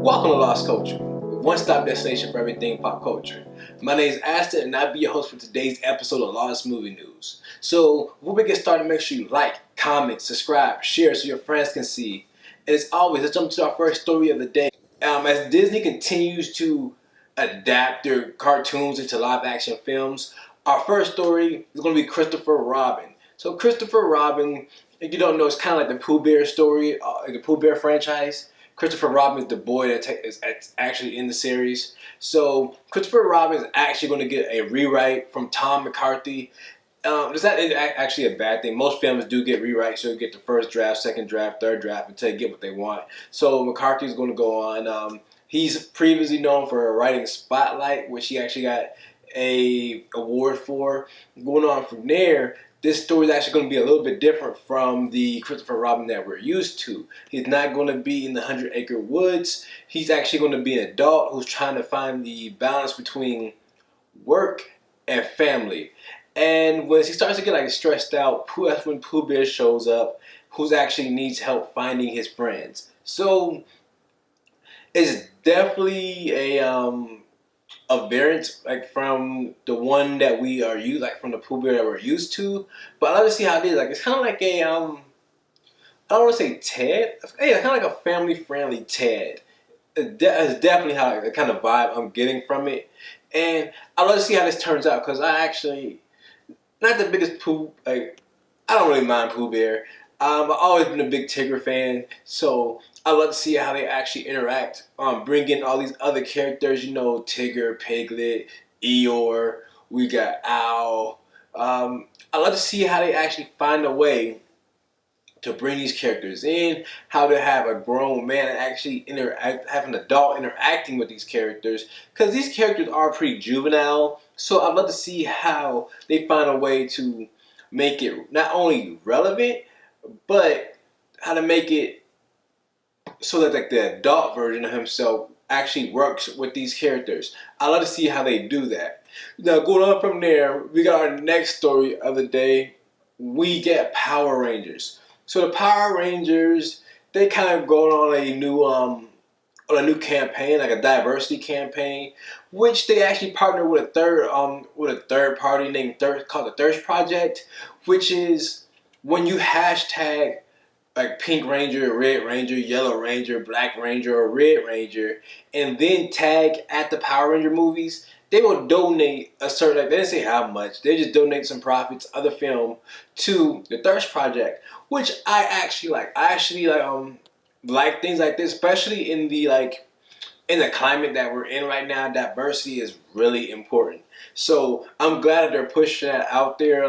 Welcome to Lost Culture, the one-stop destination for everything pop culture. My name is Astøn, and I'll be your host for today's episode of Lost Movie News. So, before we get started, make sure you like, comment, subscribe, share so your friends can see. And as always, let's jump to our first story of the day. As Disney continues to adapt their cartoons into live-action films, our first story is going to be Christopher Robin. So, Christopher Robin, if you don't know, it's kind of like the Pooh Bear story, the Pooh Bear franchise. Christopher Robin is the boy that is actually in the series. So Christopher Robin is actually going to get a rewrite from Tom McCarthy. It's not actually a bad thing. Most films do get rewrites, so you get the first draft, second draft, third draft until they get what they want. So McCarthy is going to go on. He's previously known for writing Spotlight, which he actually got a award for. Going on from there, this story is actually going to be a little bit different from the Christopher Robin that we're used to. He's not going to be in the 100-acre woods. He's actually going to be an adult who's trying to find the balance between work and family. And when he starts to get stressed out, that's when Pooh Bear shows up, who actually needs help finding his friends. So it's definitely a variant from the one that we are used, from the Pooh Bear that we're used to. But I love to see how it is. It's kind of like a I don't want to say Ted. Yeah, kind of like a family-friendly Ted. It's definitely how the kind of vibe I'm getting from it, and I love to see how this turns out because I actually not the biggest Pooh. I don't really mind Pooh Bear. I've always been a big Tigger fan, so I love to see how they actually interact. Bring in all these other characters, Tigger, Piglet, Eeyore, we got Owl. I love to see how they actually find a way to bring these characters in, how to have a grown man actually have an adult interacting with these characters, because these characters are pretty juvenile. So I'd love to see how they find a way to make it not only relevant, but how to make it so that the adult version of himself actually works with these characters. I love to see how they do that. Now going on from there, we got our next story of the day. We get Power Rangers. So the Power Rangers, they kind of go on a new campaign, like a diversity campaign, which they actually partner with a third party named called the Thirst Project, which is when you hashtag Pink Ranger, Red Ranger, Yellow Ranger, Black Ranger, or Red Ranger, and then tag at the Power Ranger movies, they will donate a certain, they didn't say how much, they just donate some profits of the film to the Thirst Project, which I actually like. I actually like things like this, especially in the climate that we're in right now. Diversity is really important. So I'm glad that they're pushing that out there,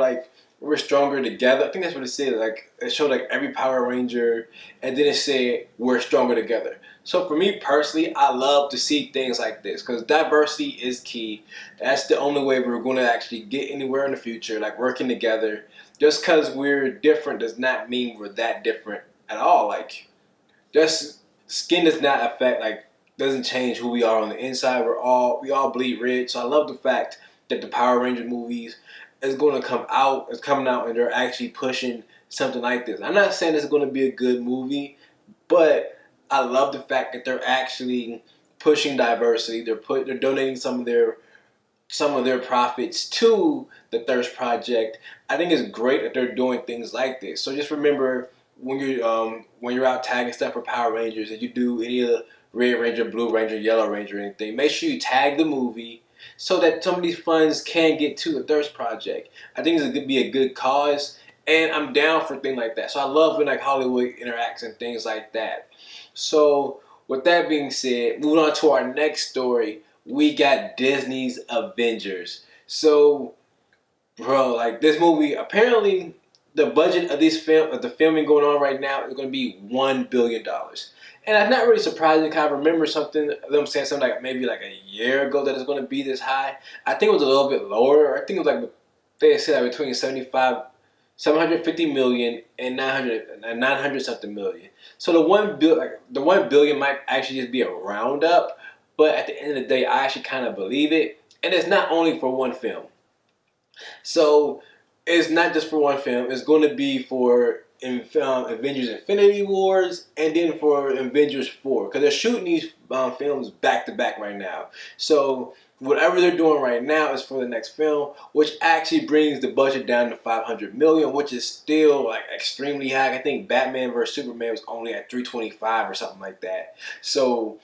we're stronger together. I think that's what it said. It showed every Power Ranger, and then it said we're stronger together. So for me personally, I love to see things like this because diversity is key. That's the only way we're going to actually get anywhere in the future. Working together. Just because we're different does not mean we're that different at all. Just skin does not affect. Doesn't change who we are on the inside. We all bleed red. So I love the fact that the Power Ranger movies is coming out, and they're actually pushing something like this. I'm not saying this is going to be a good movie, but I love the fact that they're actually pushing diversity. They're donating some of their profits to the Thirst Project. I think it's great that they're doing things like this. So just remember when you're out tagging stuff for Power Rangers, if you do any of the Red Ranger, Blue Ranger, Yellow Ranger, or anything, make sure you tag the movie so that some of these funds can get to the Thirst Project. I think it's going to be a good cause, and I'm down for things like that. So I love when Hollywood interacts and things like that. So with that being said, moving on to our next story, we got Disney's Avengers. So, bro, this movie, apparently the budget of the filming going on right now is going to be $1 billion. And I'm not really surprised because I remember them saying something maybe a year ago that it's going to be this high. I think it was a little bit lower. I think it was they said between 750 million and 900 something million. So the $1 billion might actually just be a roundup, but at the end of the day, I actually kind of believe it. And it's not only for one film. So it's not just for one film. It's going to be for in Avengers Infinity Wars, and then for Avengers 4, because they're shooting these films back to back right now. So whatever they're doing right now is for the next film, which actually brings the budget down to $500 million, which is still like extremely high. I think Batman vs Superman was only at 325 or something like that. So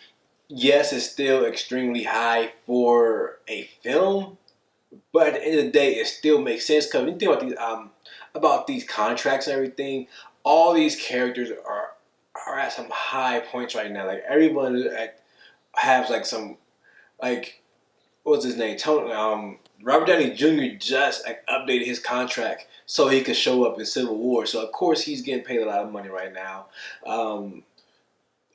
yes, it's still extremely high for a film, but at the end of the day, it still makes sense because when you think about these contracts and everything, all these characters are at some high points right now. Like everyone has like some like what's his name? Tony Robert Downey Jr. just like updated his contract so he could show up in Civil War. So of course he's getting paid a lot of money right now.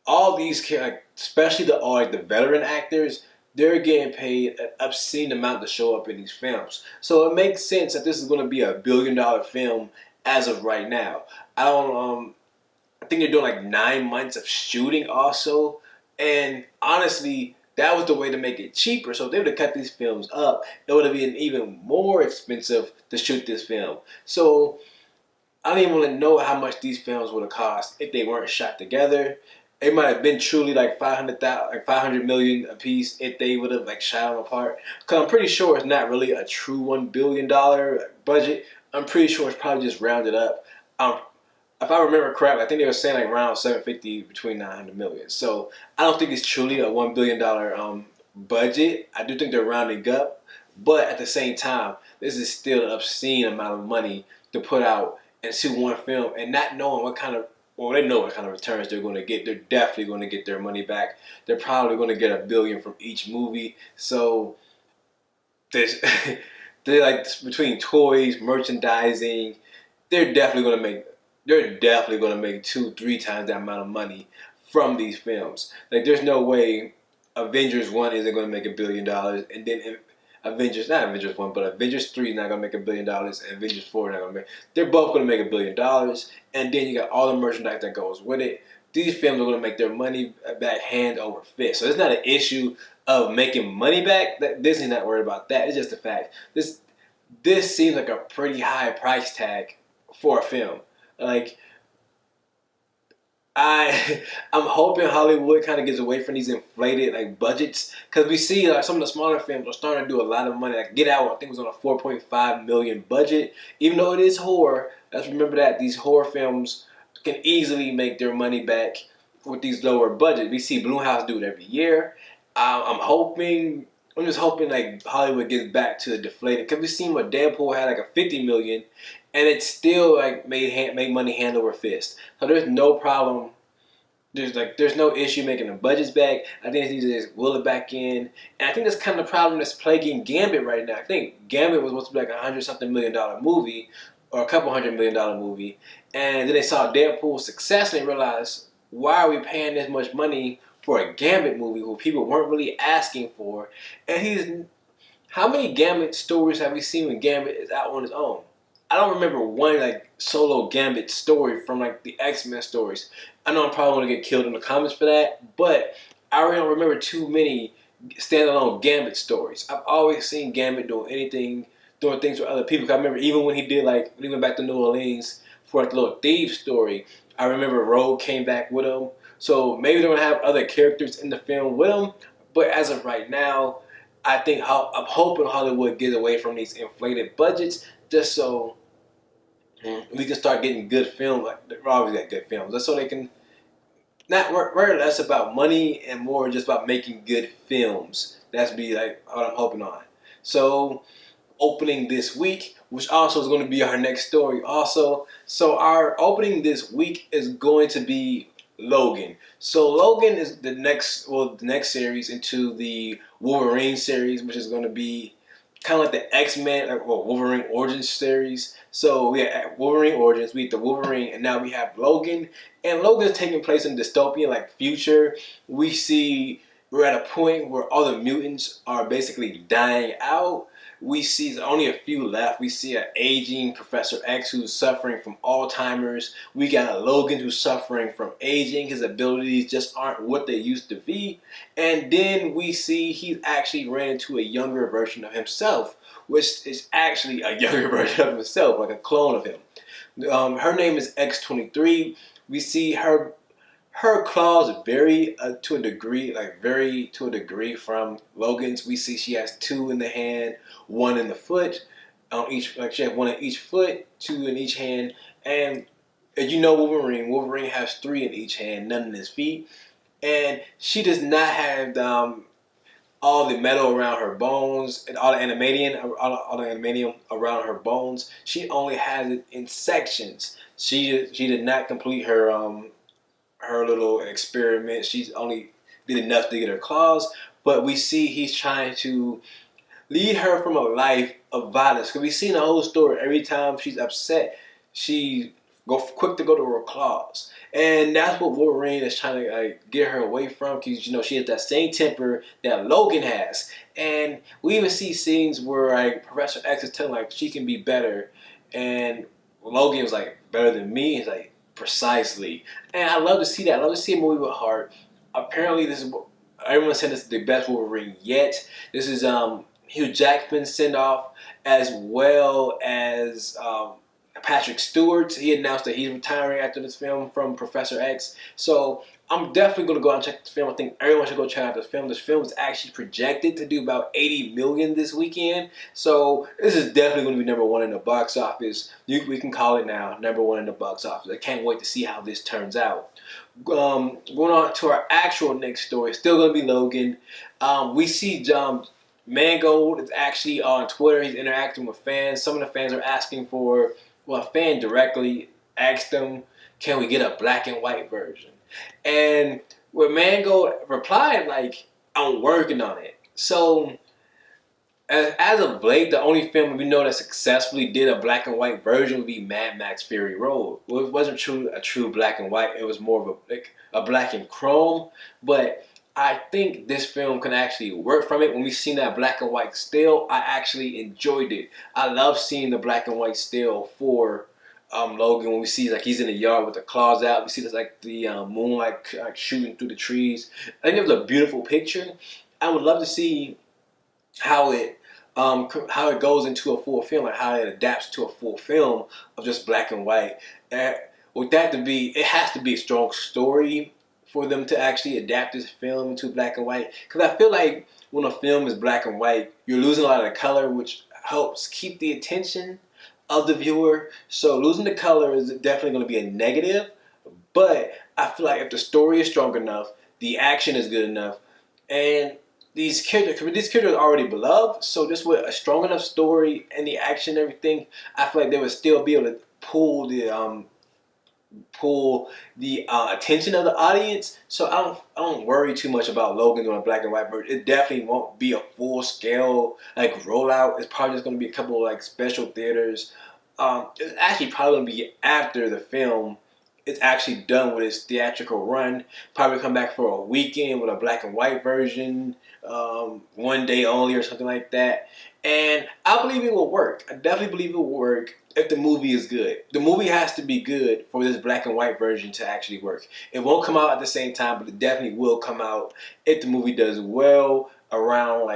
All these characters, especially the veteran actors, they're getting paid an obscene amount to show up in these films. So it makes sense that this is going to be $1 billion film as of right now. I think they're doing like 9 months of shooting also, and honestly, that was the way to make it cheaper. So if they would have cut these films up, it would have been even more expensive to shoot this film. So I don't even want to know how much these films would have cost if they weren't shot together. It might have been truly like 500 million a piece if they would have like shot them apart. Because I'm pretty sure it's not really a true $1 billion budget. I'm pretty sure it's probably just rounded up. If I remember correctly, I think they were saying like around 750 between 900 million. So I don't think it's truly a $1 billion budget. I do think they're rounding up, but at the same time, this is still an obscene amount of money to put out into one film, and not knowing what kind of, well, they know what kind of returns they're going to get. They're definitely going to get their money back. They're probably going to get $1 billion from each movie. So there's they're like between toys, merchandising, they're definitely going to make 2-3 times that amount of money from these films. Like there's no way Avengers 1 isn't going to make $1 billion, and then not Avengers 1, but Avengers 3 is not going to make $1 billion, and Avengers 4 is not going to make. They're both going to make $1 billion, and then you got all the merchandise that goes with it. These films are going to make their money back hand over fist. So it's not an issue of making money back. Disney's not worried about that. It's just the fact this seems like a pretty high price tag for a film. Like I'm hoping Hollywood kind of gets away from these inflated like budgets, because we see like some of the smaller films are starting to do a lot of money. Like Get Out, I think was on a 4.5 million budget. Even though it is horror, let's remember that these horror films can easily make their money back with these lower budgets. We see Blumhouse do it every year. I'm just hoping like Hollywood gets back to the deflated, because we seen what Deadpool had like a 50 million, and it still like made money hand over fist. So there's no problem. There's no issue making the budgets back. I think they need to just will it back in, and I think that's kind of the problem that's plaguing Gambit right now. I think Gambit was supposed to be like $100-something million movie, or a couple $100 million movie, and then they saw Deadpool's success and they realized, why are we paying this much money for a Gambit movie who people weren't really asking for? And how many Gambit stories have we seen when Gambit is out on his own? I don't remember one like solo Gambit story from like the X-Men stories. I know I'm probably going to get killed in the comments for that, but I really don't remember too many standalone Gambit stories. I've always seen Gambit doing things with other people. I remember even when he went back to New Orleans for like the little Thieves story, I remember Rogue came back with him. So maybe they're going to have other characters in the film with him, but as of right now, I'm hoping Hollywood gets away from these inflated budgets, just so we can start getting good films. Like we're always got good films, just so they can not worry less about money and more just about making good films. That's be like what I'm hoping on. So opening this week, which also is going to be our next story also. So our opening this week is going to be Logan. So Logan is the next series into the Wolverine series, which is going to be kind of like the X-Men, Wolverine Origins series. So we have Wolverine Origins, we have the Wolverine, and now we have Logan. And Logan's taking place in dystopian like future. We're at a point where all the mutants are basically dying out. We see only a few left. We see an aging Professor X who's suffering from Alzheimer's. We got a Logan who's suffering from aging. His abilities just aren't what they used to be. And then we see he's actually ran into a younger version of himself, which is actually a younger version of himself, like a clone of him. Her name is X-23. We see her claws vary to a degree, from Logan's. We see she has 2 in the hand, 1 in the foot. On each, like she has 1 in each foot, 2 in each hand, and you know Wolverine. Wolverine has 3 in each hand, none in his feet, and she does not have all the metal around her bones and all the animanium around her bones. She only has it in sections. She did not complete her little experiment. She's only did enough to get her claws, but we see he's trying to lead her from a life of violence. Because we've seen the whole story. Every time she's upset, she go quick to go to her claws, and that's what Wolverine is trying to get her away from. Because she has that same temper that Logan has, and we even see scenes where Professor X is telling she can be better, and Logan was like, better than me. He's like, precisely. And I love to see that. I love to see a movie with heart. Apparently, this is everyone said this is the best Wolverine yet. This is Hugh Jackman's send off, as well as Patrick Stewart. He announced that he's retiring after this film from Professor X. So I'm definitely going to go out and check this film. I think everyone should go check out this film. This film is actually projected to do about $80 million this weekend. So this is definitely going to be #1 in the box office. We can call it now, #1 in the box office. I can't wait to see how this turns out. Going on to our actual next story, still going to be Logan. We see Mangold is actually on Twitter. He's interacting with fans. Some of the fans are asking for, a fan directly asked them, can we get a black and white version? And with Mangold replied, I'm working on it. So as of late, the only film we know that successfully did a black and white version would be Mad Max Fury Road. Well, it wasn't a true black and white. It was more of a black and chrome. But I think this film can actually work from it. When we seen that black and white still, I actually enjoyed it. I love seeing the black and white still for Logan. When we see he's in the yard with the claws out, we see this the moonlight shooting through the trees. I think it was a beautiful picture. I would love to see how it goes into a full film, and how it adapts to a full film of just black and white. And with that it has to be a strong story for them to actually adapt this film into black and white. Because I feel like when a film is black and white, you're losing a lot of the color, which helps keep the attention of the viewer. So losing the color is definitely going to be a negative. But I feel like if the story is strong enough, the action is good enough, and these characters are already beloved, so just with a strong enough story and the action and everything, I feel like they would still be able to pull the attention of the audience. So I don't worry too much about Logan doing a black and white version. It definitely won't be a full scale rollout. It's probably just going to be a couple of special theaters. It's actually probably going to be after the film it's actually done with its theatrical run. Probably come back for a weekend with a black and white version, one day only or something like that. And I believe it will work. I definitely believe it will work if the movie is good. The movie has to be good for this black and white version to actually work. It won't come out at the same time, but it definitely will come out if the movie does well around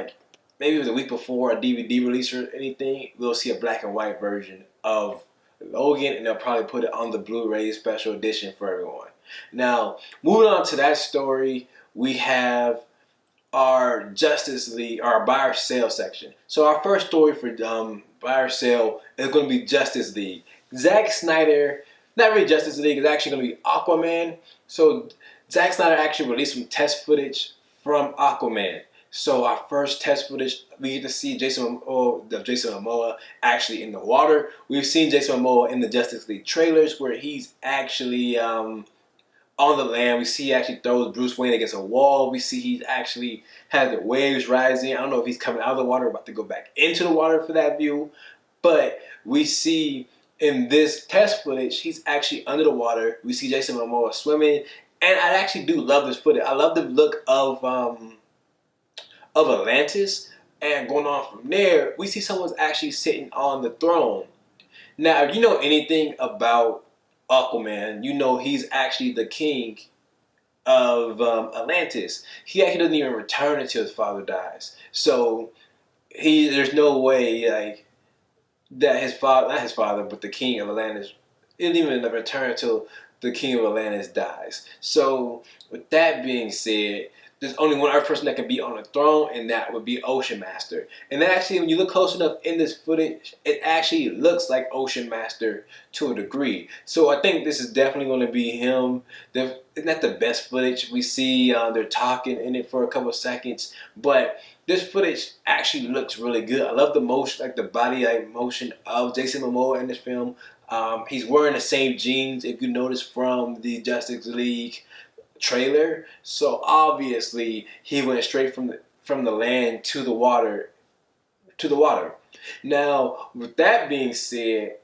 maybe it was a week before a DVD release or anything. We'll see a black and white version of Logan, and they'll probably put it on the Blu-ray special edition for everyone. Now, moving on to that story, we have our Justice League, our buy or sale section. So our first story for buy or sale is going to be Justice League. Zack Snyder, not really Justice League, it's actually going to be Aquaman. So Zack Snyder actually released some test footage from Aquaman. So our first test footage, we get to see Jason Momoa actually in the water. We've seen Jason Momoa in the Justice League trailers where he's actually on the land. We see he actually throws Bruce Wayne against a wall. We see he actually has the waves rising. I don't know if he's coming out of the water, about to go back into the water for that view. But we see in this test footage, he's actually under the water. We see Jason Momoa swimming. And I actually do love this footage. I love the look of Atlantis, and going on from there, we see someone's actually sitting on the throne. Now, if you know anything about Aquaman, you know he's actually the king of Atlantis. He actually doesn't even return until his father dies. So there's no way that his father, not his father, but the king of Atlantis it didn't even return until the King of Atlantis dies. So with that being said, there's only one Earth person that can be on the throne, and that would be Ocean Master. And actually, when you look close enough in this footage, it actually looks like Ocean Master to a degree. So I think this is definitely going to be him. It's not the best footage. We see they're talking in it for a couple of seconds, but this footage actually looks really good. I love the motion, like the body motion of Jason Momoa in this film. He's wearing the same jeans, if you notice, from the Justice League trailer. So obviously he went straight from the land to the water Now, with that being said,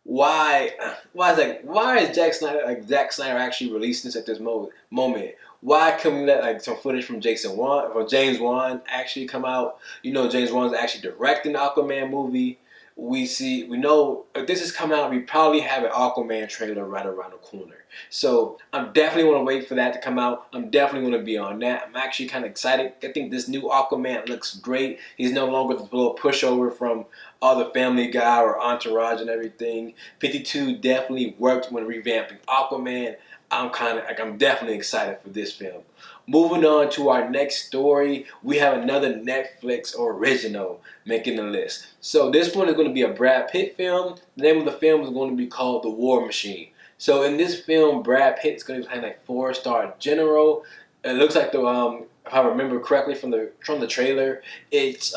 why is Zack Snyder actually releasing this at this moment? Why couldn't we let some footage from James Wan actually come out? You know, James Wan's actually directing the Aquaman movie. We know if this is coming out, we probably have an Aquaman trailer right around the corner. So I'm definitely want to wait for that to come out. I'm definitely going to be on that. I'm actually kind of excited. I think this new Aquaman looks great. He's no longer the little pushover from all the Family Guy or Entourage and everything. 52 definitely worked when revamping Aquaman. I'm definitely excited for this film. Moving on to our next story, we have another Netflix original making the list. So this one is going to be a Brad Pitt film. The name of the film is going to be called The War Machine. So in this film, Brad Pitt is going to be playing a 4-star general. It looks like if I remember correctly from the trailer, it's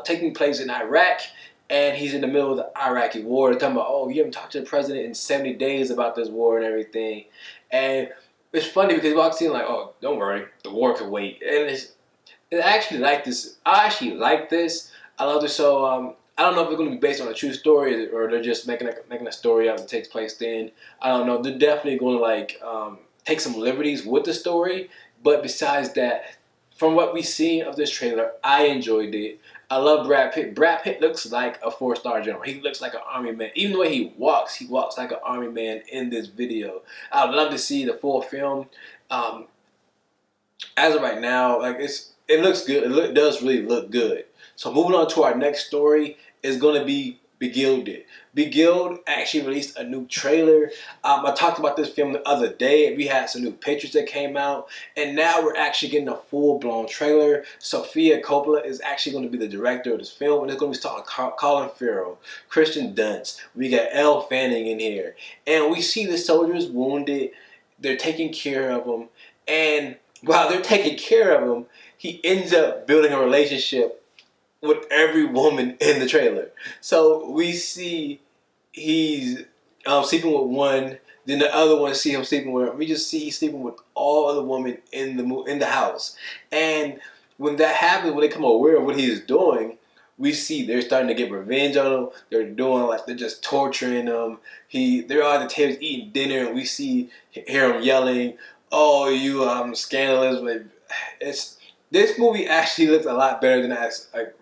taking place in Iraq. And he's in the middle of the Iraqi war. They're talking about, oh, you haven't talked to the president in 70 days about this war and everything. And it's funny because we walk in like, oh, don't worry, the war could wait. And I actually like this. I love this. So I don't know if it's going to be based on a true story or they're just making a story out that takes place then. I don't know. They're definitely going to take some liberties with the story. But besides that, from what we've seen of this trailer, I enjoyed it. I love Brad Pitt. Brad Pitt looks like a 4-star general. He looks like an army man. Even the way he walks like an army man in this video. I'd love to see the full film. As of right now, it looks good. It does really look good. So moving on to our next story is going to be Beguiled. Beguiled actually released a new trailer. I talked about this film the other day. We had some new pictures that came out, and now we're actually getting a full-blown trailer. Sofia Coppola is actually going to be the director of this film, and it's going to be starring Colin Farrell, Kristen Dunst. We got Elle Fanning in here, and we see the soldiers wounded. They're taking care of them, and while they're taking care of him, he ends up building a relationship with every woman in the trailer. So we see he's sleeping with one, then the other one see him sleeping with her. We just see he's sleeping with all of the women in the house. And when that happens, when they come aware of what he's doing, we see they're starting to get revenge on him. They're just torturing him. They're all at the table eating dinner, and we hear him yelling, "Oh, you scandalous!" But this movie actually looks a lot better than I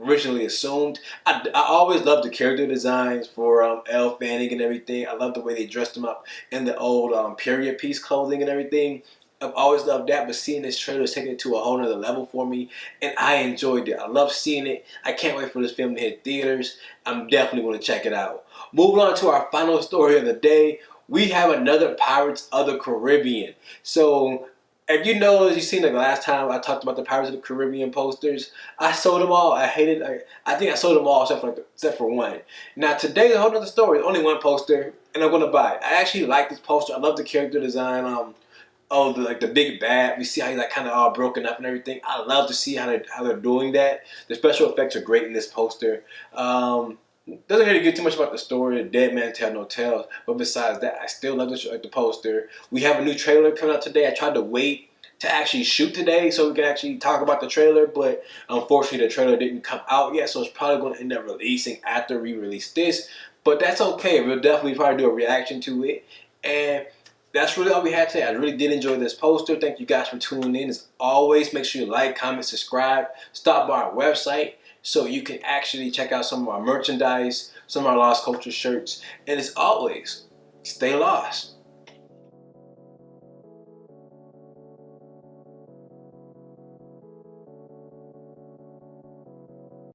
originally assumed. I always loved the character designs for Elle Fanning and everything. I love the way they dressed him up in the old period piece clothing and everything. I've always loved that, but seeing this trailer is taking it to a whole nother level for me, and I enjoyed it. I love seeing it. I can't wait for this film to hit theaters. I'm definitely going to check it out. Moving on to our final story of the day, we have another Pirates of the Caribbean. So, if you know, as you seen the last time I talked about the Pirates of the Caribbean posters, I sold them all. I think I sold them all except for one. Now today, a whole other story. Only one poster, and I'm gonna buy it. I actually like this poster. I love the character design. The big bad. We see how he's kind of all broken up and everything. I love to see how they're doing that. The special effects are great in this poster. Doesn't really get too much about the story. The dead man tell no tales. But besides that, I still love the poster. We have a new trailer coming out today. I tried to wait to actually shoot today so we can actually talk about the trailer, but unfortunately the trailer didn't come out yet, so it's probably going to end up releasing after we release this. But that's okay. We'll definitely probably do a reaction to it. And that's really all we had today. I really did enjoy this poster. Thank you guys for tuning in. As always, make sure you like, comment, subscribe. Stop by our website so you can actually check out some of our merchandise, some of our Lost Culture shirts. And as always, stay lost.